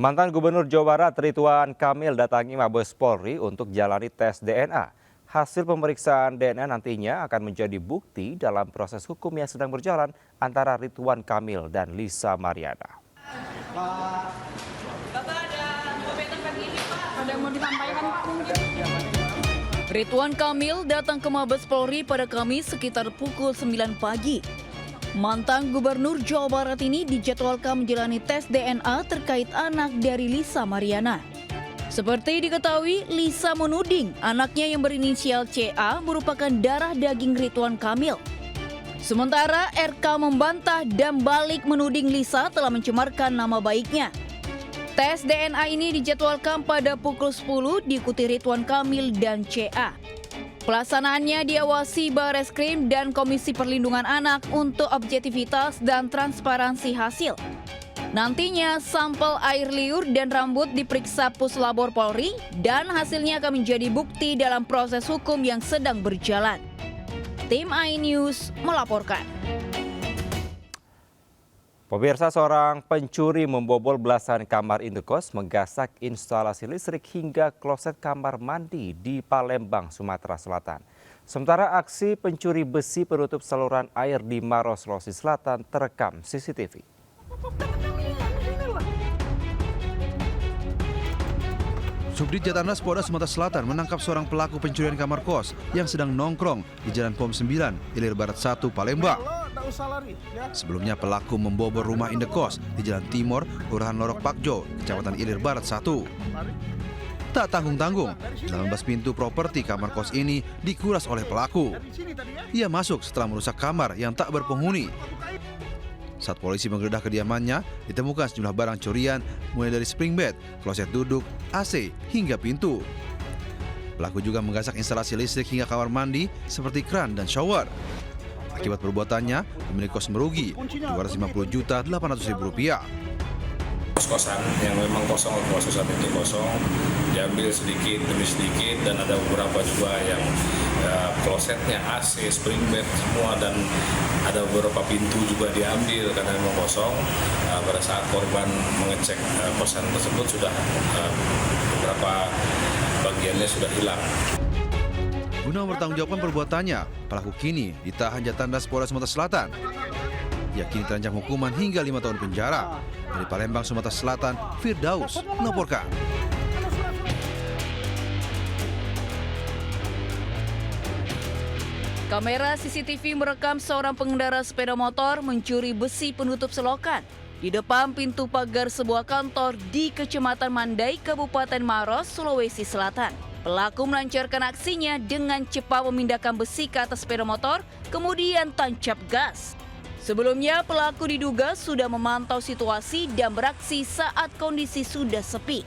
Mantan Gubernur Jawa Barat Ridwan Kamil datangi Mabes Polri untuk jalani tes DNA. Hasil pemeriksaan DNA nantinya akan menjadi bukti dalam proses hukum yang sedang berjalan antara Ridwan Kamil dan Lisa Mariana. Ridwan Kamil datang ke Mabes Polri pada Kamis sekitar pukul 9 pagi. Mantan Gubernur Jawa Barat ini dijadwalkan menjalani tes DNA terkait anak dari Lisa Mariana. Seperti diketahui, Lisa menuding anaknya yang berinisial CA merupakan darah daging Ridwan Kamil. Sementara RK membantah dan balik menuding Lisa telah mencemarkan nama baiknya. Tes DNA ini dijadwalkan pada pukul 10 diikuti Ridwan Kamil dan CA. Pelaksanaannya diawasi Bareskrim dan Komisi Perlindungan Anak untuk objektivitas dan transparansi hasil. Nantinya sampel air liur dan rambut diperiksa Puslabor Polri dan hasilnya akan menjadi bukti dalam proses hukum yang sedang berjalan. Tim iNews melaporkan. Pemirsa, seorang pencuri membobol belasan kamar indekos, menggasak instalasi listrik hingga kloset kamar mandi di Palembang, Sumatera Selatan. Sementara aksi pencuri besi penutup saluran air di Maros, Sulawesi Selatan terekam CCTV. Subdit Jatantras Polda Sumatera Selatan menangkap seorang pelaku pencurian kamar kos yang sedang nongkrong di Jalan POM 9, Ilir Barat 1, Palembang. Sebelumnya pelaku membobol rumah indekos di Jalan Timur, Kelurahan Lorok Pakjo, Kecamatan Ilir Barat 1. Tak tanggung-tanggung, 18 pintu properti kamar kos ini dikuras oleh pelaku. Ia masuk setelah merusak kamar yang tak berpenghuni. Saat polisi menggeledah kediamannya, ditemukan sejumlah barang curian mulai dari spring bed, kloset duduk, AC, hingga pintu. Pelaku juga menggasak instalasi listrik hingga kamar mandi seperti kran dan shower. Akibat perbuatannya, pemilik kos merugi Rp250.800.000. Kos-kosan yang memang kosong, saat itu kosong, diambil sedikit demi sedikit, dan ada beberapa juga yang klosetnya AC, spring bed semua, dan ada beberapa pintu juga diambil karena memang kosong. Pada saat korban mengecek kosan tersebut sudah beberapa bagiannya sudah hilang. Guna mempertanggungjawabkan perbuatannya, pelaku kini ditahan Jatantras Polda Sumatera Selatan. Ia kini terancam hukuman hingga 5 tahun penjara. Dari Palembang, Sumatera Selatan, Firdaus melaporkan. Kamera CCTV merekam seorang pengendara sepeda motor mencuri besi penutup selokan di depan pintu pagar sebuah kantor di Kecamatan Mandai, Kabupaten Maros, Sulawesi Selatan. Pelaku melancarkan aksinya dengan cepat memindahkan besi ke atas sepeda motor, kemudian tancap gas. Sebelumnya, pelaku diduga sudah memantau situasi dan beraksi saat kondisi sudah sepi.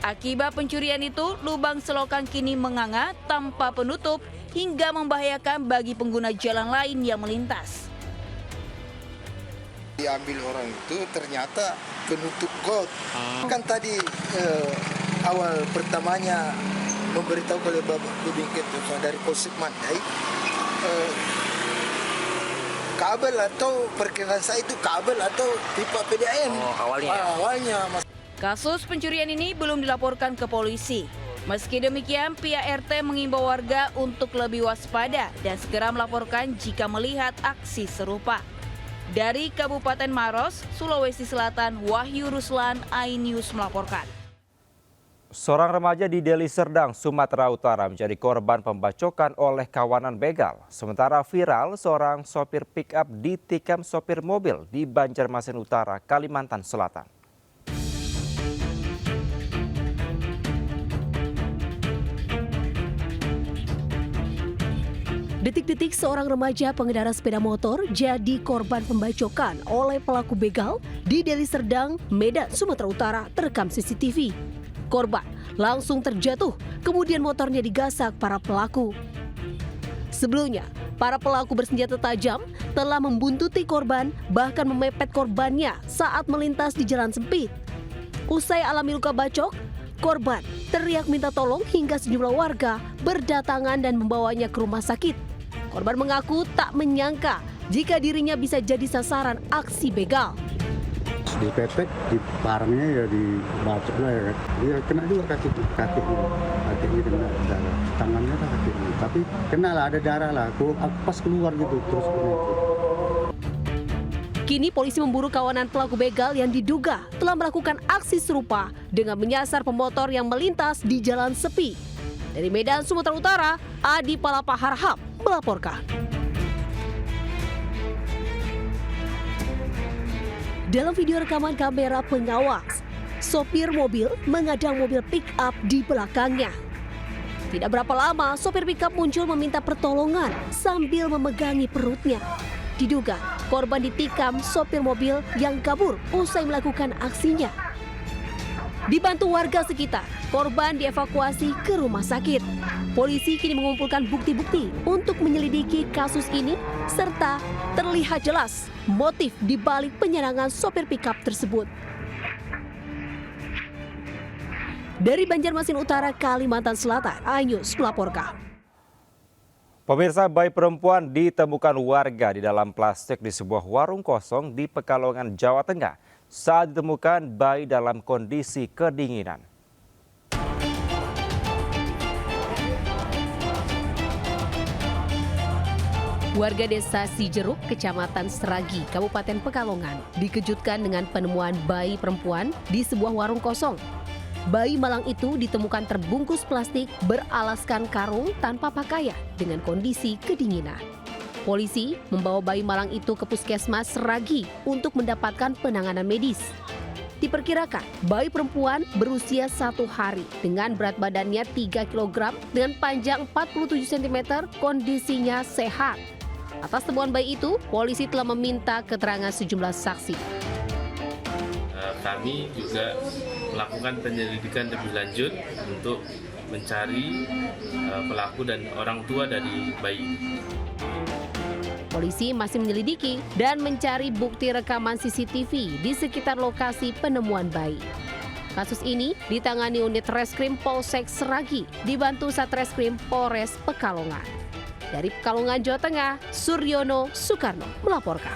Akibat pencurian itu, lubang selokan kini menganga tanpa penutup hingga membahayakan bagi pengguna jalan lain yang melintas. Diambil orang itu ternyata penutup got. Kan tadi awal pertamanya memberitahu oleh Bapak Bibingket dari Polsek Mandai, kabel atau perkiraan saya itu kabel atau pipa PDAM. Awalnya. Kasus pencurian ini belum dilaporkan ke polisi. Meski demikian, pihak RT mengimbau warga untuk lebih waspada dan segera melaporkan jika melihat aksi serupa. Dari Kabupaten Maros, Sulawesi Selatan, Wahyu Ruslan, iNews melaporkan. Seorang remaja di Deli Serdang, Sumatera Utara menjadi korban pembacokan oleh kawanan begal. Sementara viral, seorang sopir pick-up ditikam sopir mobil di Banjarmasin Utara, Kalimantan Selatan. Detik-detik seorang remaja pengendara sepeda motor jadi korban pembacokan oleh pelaku begal di Deli Serdang, Medan, Sumatera Utara terekam CCTV. Korban langsung terjatuh, kemudian motornya digasak para pelaku. Sebelumnya, para pelaku bersenjata tajam telah membuntuti korban, bahkan memepet korbannya saat melintas di jalan sempit. Usai alami luka bacok, korban teriak minta tolong hingga sejumlah warga berdatangan dan membawanya ke rumah sakit. Korban mengaku tak menyangka jika dirinya bisa jadi sasaran aksi begal. dipepet, di parangnya ya dibacok lah ya. Dia kena juga kakinya kena darah, tangannya kan kakinya. Tapi kena lah, ada darah lah. Aku pas keluar gitu terus kena. Kini polisi memburu kawanan pelaku begal yang diduga telah melakukan aksi serupa dengan menyasar pemotor yang melintas di jalan sepi. Dari Medan, Sumatera Utara, Adi Palapa Harhab melaporkan. Dalam video rekaman kamera pengawas, sopir mobil mengadang mobil pick-up di belakangnya. Tidak berapa lama, sopir pick-up muncul meminta pertolongan sambil memegangi perutnya. Diduga korban ditikam sopir mobil yang kabur usai melakukan aksinya. Dibantu warga sekitar, korban dievakuasi ke rumah sakit. Polisi kini mengumpulkan bukti-bukti untuk menyelidiki kasus ini serta terlihat jelas motif di balik penyerangan sopir pickup tersebut. Dari Banjarmasin Utara, Kalimantan Selatan, iNews melaporkan. Pemirsa, bayi perempuan ditemukan warga di dalam plastik di sebuah warung kosong di Pekalongan, Jawa Tengah. Saat ditemukan, bayi dalam kondisi kedinginan. Warga desa Sijeruk, Kecamatan Seragi, Kabupaten Pekalongan, dikejutkan dengan penemuan bayi perempuan di sebuah warung kosong. Bayi malang itu ditemukan terbungkus plastik beralaskan karung tanpa pakaian dengan kondisi kedinginan. Polisi membawa bayi malang itu ke Puskesmas Seragi untuk mendapatkan penanganan medis. Diperkirakan bayi perempuan berusia 1 hari dengan berat badannya 3 kg dengan panjang 47 cm, kondisinya sehat. Atas temuan bayi itu, polisi telah meminta keterangan sejumlah saksi. Kami juga melakukan penyelidikan lebih lanjut untuk mencari pelaku dan orang tua dari bayi. Polisi masih menyelidiki dan mencari bukti rekaman CCTV di sekitar lokasi penemuan bayi. Kasus ini ditangani unit Reskrim Polsek Seragi dibantu Satreskrim Polres Pekalongan. Dari Pekalongan, Jawa Tengah, Suryono Soekarno melaporkan.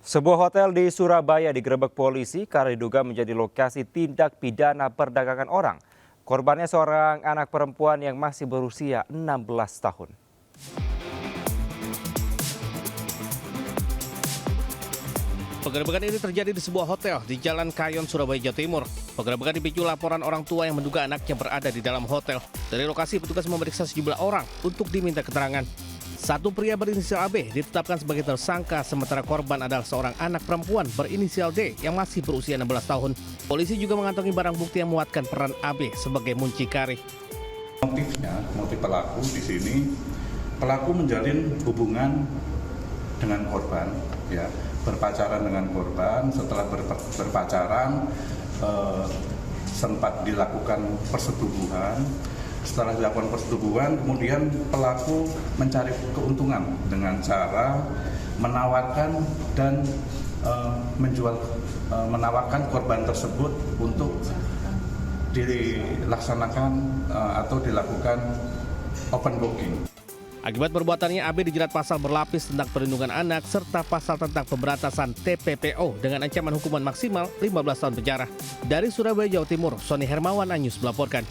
Sebuah hotel di Surabaya digerebek polisi karena diduga menjadi lokasi tindak pidana perdagangan orang. Korbannya seorang anak perempuan yang masih berusia 16 tahun. Penggerebekan ini terjadi di sebuah hotel di Jalan Kayon, Surabaya, Jawa Timur. Penggerebekan dipicu laporan orang tua yang menduga anaknya berada di dalam hotel. Dari lokasi, petugas memeriksa sejumlah orang untuk diminta keterangan. Satu pria berinisial AB ditetapkan sebagai tersangka, sementara korban adalah seorang anak perempuan berinisial D yang masih berusia 16 tahun. Polisi juga mengantongi barang bukti yang menguatkan peran AB sebagai muncikari. Motif pelaku di sini, pelaku menjalin hubungan dengan korban, ya, berpacaran dengan korban. Setelah berpacaran, sempat dilakukan persetubuhan. Setelah dilakukan persetubuhan, kemudian pelaku mencari keuntungan dengan cara menawarkan dan menawarkan korban tersebut untuk dilaksanakan atau dilakukan open booking. Akibat perbuatannya, AB dijerat pasal berlapis tentang perlindungan anak serta pasal tentang pemberantasan TPPO dengan ancaman hukuman maksimal 15 tahun penjara. Dari Surabaya, Jawa Timur, Sony Hermawan, iNews melaporkan.